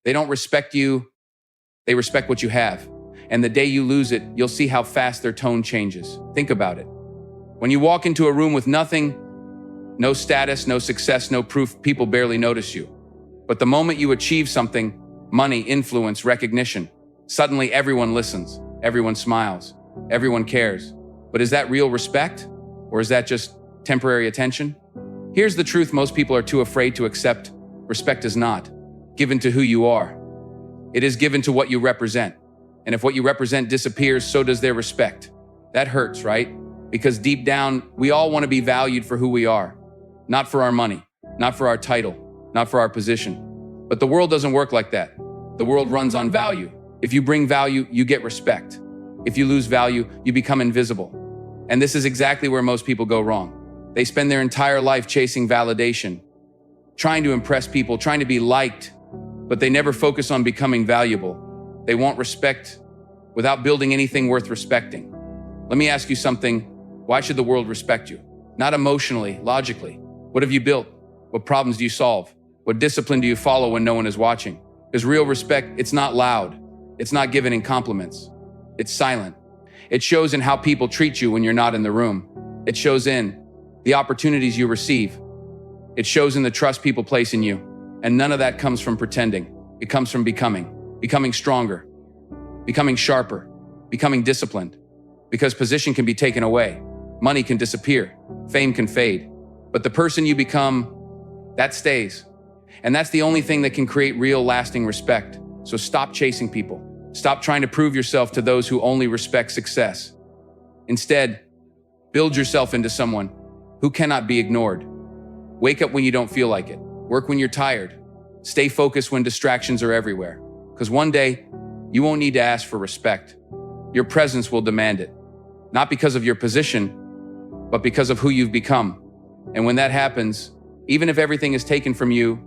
They don't respect you, they respect what you have. And the day you lose it, you'll see how fast their tone changes. Think about it. When you walk into a room with nothing, no status, no success, no proof, people barely notice you. But the moment you achieve something, money, influence, recognition, suddenly everyone listens, everyone smiles, everyone cares. But is that real respect? Or is that just temporary attention? Here's the truth most people are too afraid to accept. Respect is not given to who you are. It is given to what you represent. And if what you represent disappears, so does their respect. That hurts, right? Because deep down, we all want to be valued for who we are. Not for our money, not for our title, not for our position. But the world doesn't work like that. The world runs on value. If you bring value, you get respect. If you lose value, you become invisible. And this is exactly where most people go wrong. They spend their entire life chasing validation, trying to impress people, trying to be liked, but they never focus on becoming valuable. They want respect without building anything worth respecting. Let me ask you something. Why should the world respect you? Not emotionally, logically. What have you built? What problems do you solve? What discipline do you follow when no one is watching? Because real respect, it's not loud. It's not given in compliments. It's silent. It shows in how people treat you when you're not in the room. It shows in the opportunities you receive. It shows in the trust people place in you. And none of that comes from pretending. It comes from becoming stronger, becoming sharper, becoming disciplined. Because position can be taken away. Money can disappear. Fame can fade. But the person you become, that stays. And that's the only thing that can create real lasting respect. So stop chasing people. Stop trying to prove yourself to those who only respect success. Instead, build yourself into someone who cannot be ignored. Wake up when you don't feel like it. Work when you're tired. Stay focused when distractions are everywhere. Because one day, you won't need to ask for respect. Your presence will demand it. Not because of your position, but because of who you've become. And when that happens, even if everything is taken from you,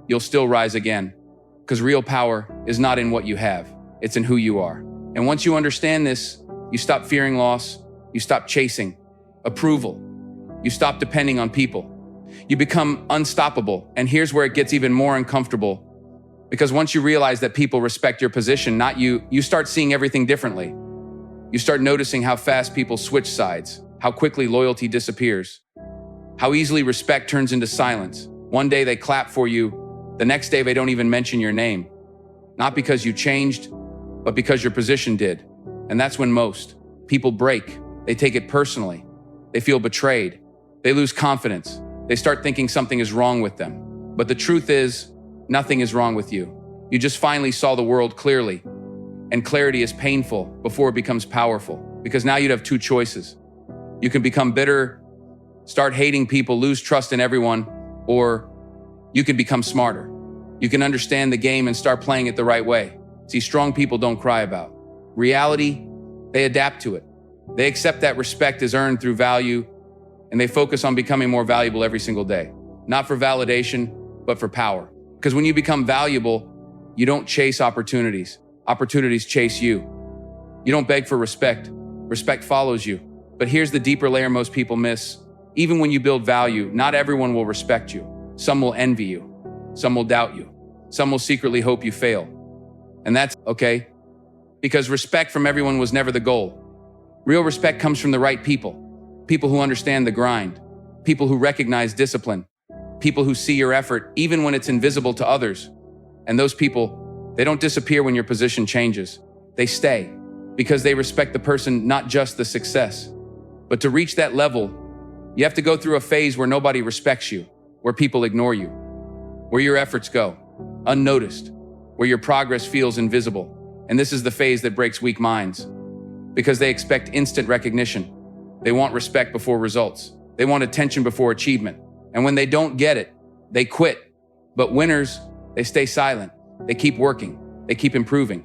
you'll still rise again. Because real power is not in what you have, it's in who you are. And once you understand this, you stop fearing loss, you stop chasing approval, you stop depending on people. You become unstoppable. And here's where it gets even more uncomfortable. Because once you realize that people respect your position, not you, you start seeing everything differently. You start noticing how fast people switch sides, how quickly loyalty disappears, how easily respect turns into silence. One day they clap for you, the next day they don't even mention your name. Not because you changed, but because your position did. And that's when most people break. They take it personally. They feel betrayed. They lose confidence. They start thinking something is wrong with them. But the truth is, nothing is wrong with you. You just finally saw the world clearly. And clarity is painful before it becomes powerful. Because now you'd have two choices. You can become bitter, start hating people, lose trust in everyone, or you can become smarter. You can understand the game and start playing it the right way. See, strong people don't cry about reality. They adapt to it. They accept that respect is earned through value, and they focus on becoming more valuable every single day. Not for validation, but for power. Because when you become valuable, you don't chase opportunities. Opportunities chase you. You don't beg for respect. Respect follows you. But here's the deeper layer most people miss. Even when you build value, not everyone will respect you. Some will envy you. Some will doubt you. Some will secretly hope you fail. And that's okay, because respect from everyone was never the goal. Real respect comes from the right people. People who understand the grind. People who recognize discipline. People who see your effort even when it's invisible to others. And those people, they don't disappear when your position changes. They stay because they respect the person, not just the success. But to reach that level, you have to go through a phase where nobody respects you, where people ignore you, where your efforts go unnoticed, where your progress feels invisible. And this is the phase that breaks weak minds because they expect instant recognition. They want respect before results. They want attention before achievement. And when they don't get it, they quit. But winners, they stay silent. They keep working. They keep improving.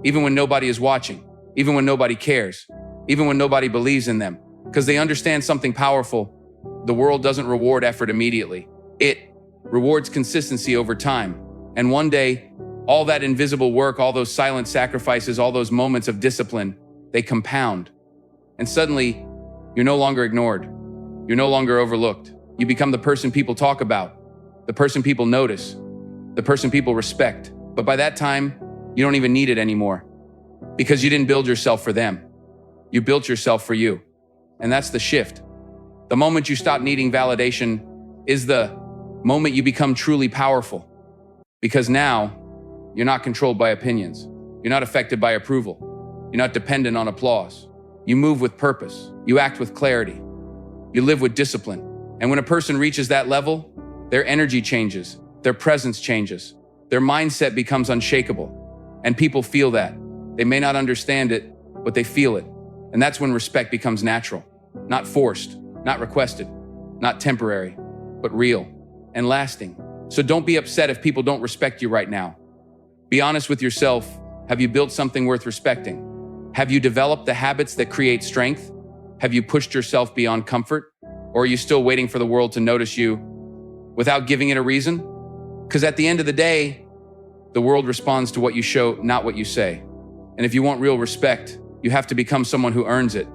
Even when nobody is watching, even when nobody cares, even when nobody believes in them, because they understand something powerful. The world doesn't reward effort immediately. It rewards consistency over time. And one day, all that invisible work, all those silent sacrifices, all those moments of discipline, they compound. And suddenly, you're no longer ignored. You're no longer overlooked. You become the person people talk about, the person people notice, the person people respect. But by that time, you don't even need it anymore because you didn't build yourself for them. You built yourself for you. And that's the shift. The moment you stop needing validation is the moment you become truly powerful. Because now, you're not controlled by opinions. You're not affected by approval. You're not dependent on applause. You move with purpose. You act with clarity. You live with discipline. And when a person reaches that level, their energy changes. Their presence changes. Their mindset becomes unshakable. And people feel that. They may not understand it, but they feel it. And that's when respect becomes natural. Not forced, not requested, not temporary, but real and lasting. So don't be upset if people don't respect you right now. Be honest with yourself. Have you built something worth respecting? Have you developed the habits that create strength? Have you pushed yourself beyond comfort? Or are you still waiting for the world to notice you without giving it a reason? Because at the end of the day, the world responds to what you show, not what you say. And if you want real respect, you have to become someone who earns it.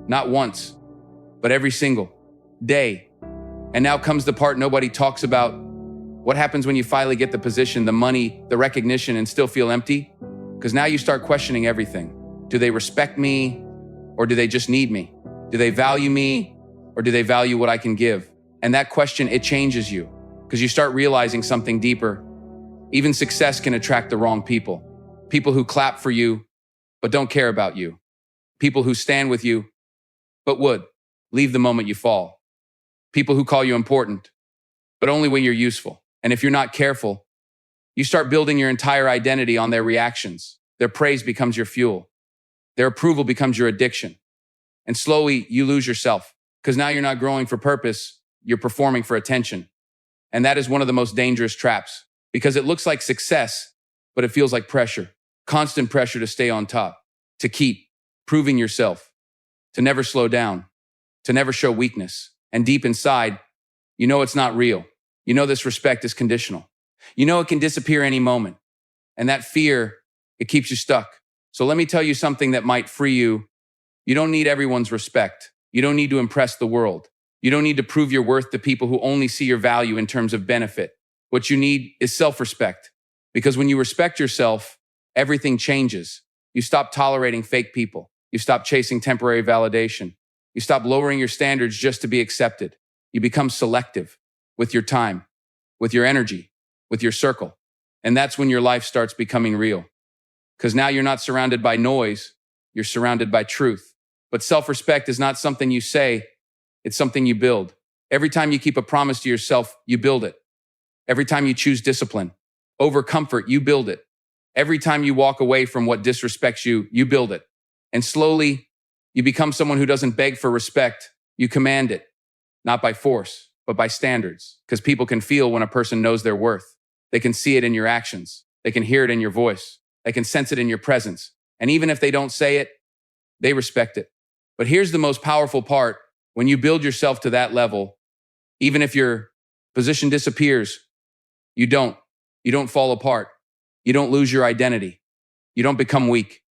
Not once, but every single day. And now comes the part nobody talks about. What happens when you finally get the position, the money, the recognition, and still feel empty? Because now you start questioning everything. Do they respect me, or do they just need me? Do they value me, or do they value what I can give? And that question, it changes you, because you start realizing something deeper. Even success can attract the wrong people. People who clap for you, but don't care about you. People who stand with you, but would leave the moment you fall. People who call you important, but only when you're useful. And if you're not careful, you start building your entire identity on their reactions. Their praise becomes your fuel. Their approval becomes your addiction. And slowly you lose yourself, because now you're not growing for purpose, you're performing for attention. And that is one of the most dangerous traps, because it looks like success, but it feels like pressure. Constant pressure to stay on top, to keep proving yourself, to never slow down, to never show weakness. And deep inside, you know it's not real. You know this respect is conditional. You know it can disappear any moment. And that fear, it keeps you stuck. So let me tell you something that might free you. You don't need everyone's respect. You don't need to impress the world. You don't need to prove your worth to people who only see your value in terms of benefit. What you need is self-respect. Because when you respect yourself, everything changes. You stop tolerating fake people. You stop chasing temporary validation. You stop lowering your standards just to be accepted. You become selective with your time, with your energy, with your circle. And that's when your life starts becoming real. Because now you're not surrounded by noise, you're surrounded by truth. But self-respect is not something you say, it's something you build. Every time you keep a promise to yourself, you build it. Every time you choose discipline over comfort, you build it. Every time you walk away from what disrespects you, you build it. And slowly, you become someone who doesn't beg for respect, you command it. Not by force, but by standards. Because people can feel when a person knows their worth. They can see it in your actions. They can hear it in your voice. They can sense it in your presence. And even if they don't say it, they respect it. But here's the most powerful part. When you build yourself to that level, even if your position disappears, you don't fall apart. You don't lose your identity. You don't become weak.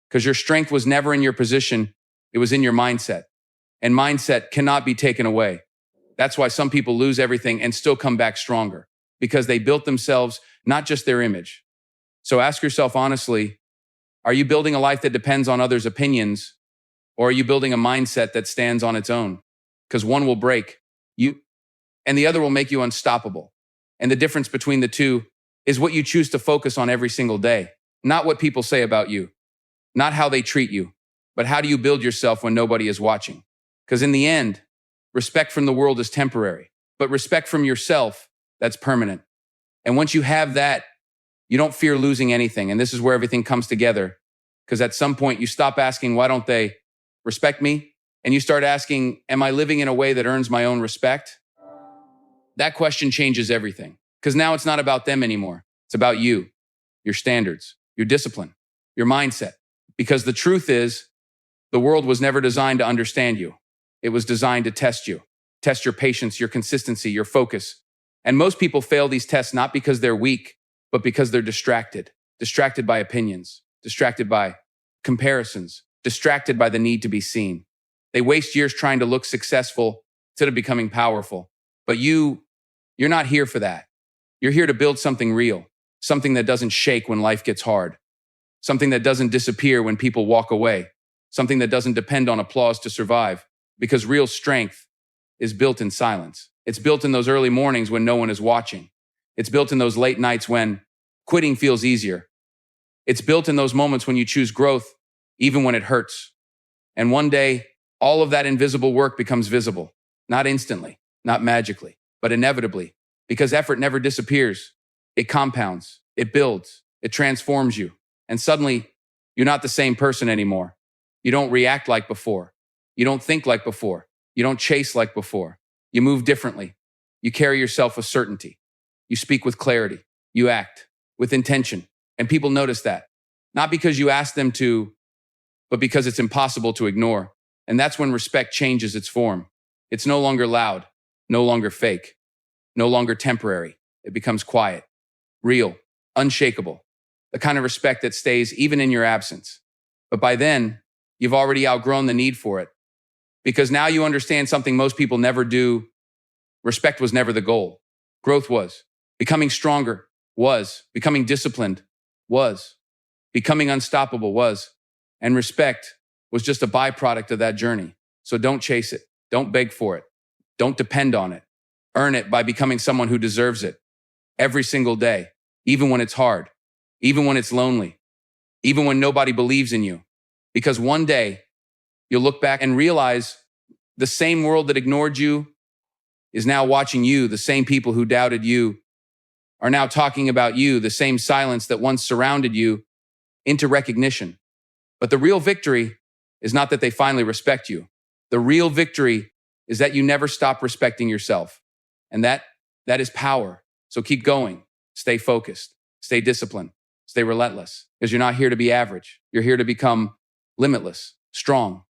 Because your strength was never in your position. It was in your mindset. And mindset cannot be taken away. That's why some people lose everything and still come back stronger. Because they built themselves, not just their image. So ask yourself honestly, are you building a life that depends on others' opinions? Or are you building a mindset that stands on its own? Because one will break you and the other will make you unstoppable. And the difference between the two is what you choose to focus on every single day. Not what people say about you, not how they treat you, but how do you build yourself when nobody is watching? Because in the end, respect from the world is temporary, but respect from yourself, that's permanent. And once you have that, you don't fear losing anything. And this is where everything comes together. Because at some point you stop asking, why don't they respect me? And you start asking, am I living in a way that earns my own respect? That question changes everything. Because now it's not about them anymore. It's about you, your standards, your discipline, your mindset. Because the truth is, the world was never designed to understand you. It was designed to test you, test your patience, your consistency, your focus. And most people fail these tests not because they're weak, but because they're distracted by opinions, distracted by comparisons, distracted by the need to be seen. They waste years trying to look successful instead of becoming powerful. But you're not here for that. You're here to build something real. something that doesn't shake when life gets hard, something that doesn't disappear when people walk away, something that doesn't depend on applause to survive, because real strength is built in silence. It's built in those early mornings when no one is watching. It's built in those late nights when quitting feels easier. It's built in those moments when you choose growth, even when it hurts. And one day, all of that invisible work becomes visible, not instantly, not magically, but inevitably, because effort never disappears. It compounds, it builds, it transforms you. And suddenly, you're not the same person anymore. You don't react like before. You don't think like before. You don't chase like before. You move differently. You carry yourself with certainty. You speak with clarity. You act with intention. And people notice that. Not because you ask them to, but because it's impossible to ignore. And that's when respect changes its form. It's no longer loud, no longer fake, no longer temporary. It becomes quiet, real, unshakable. The kind of respect that stays even in your absence. But by then, you've already outgrown the need for it. Because now you understand something most people never do. Respect was never the goal. Growth was. Becoming stronger was. Becoming disciplined was. Becoming unstoppable was. And respect was just a byproduct of that journey. So don't chase it. Don't beg for it. Don't depend on it. Earn it by becoming someone who deserves it every single day, even when it's hard, even when it's lonely, even when nobody believes in you. Because one day you'll look back and realize the same world that ignored you is now watching you. The same people who doubted you are now talking about you. The same silence that once surrounded you into recognition. But the real victory is not that they finally respect you. The real victory is that you never stop respecting yourself. And that is power. So keep going. Stay focused. Stay disciplined. Stay relentless. Because you're not here to be average. You're here to become limitless, strong,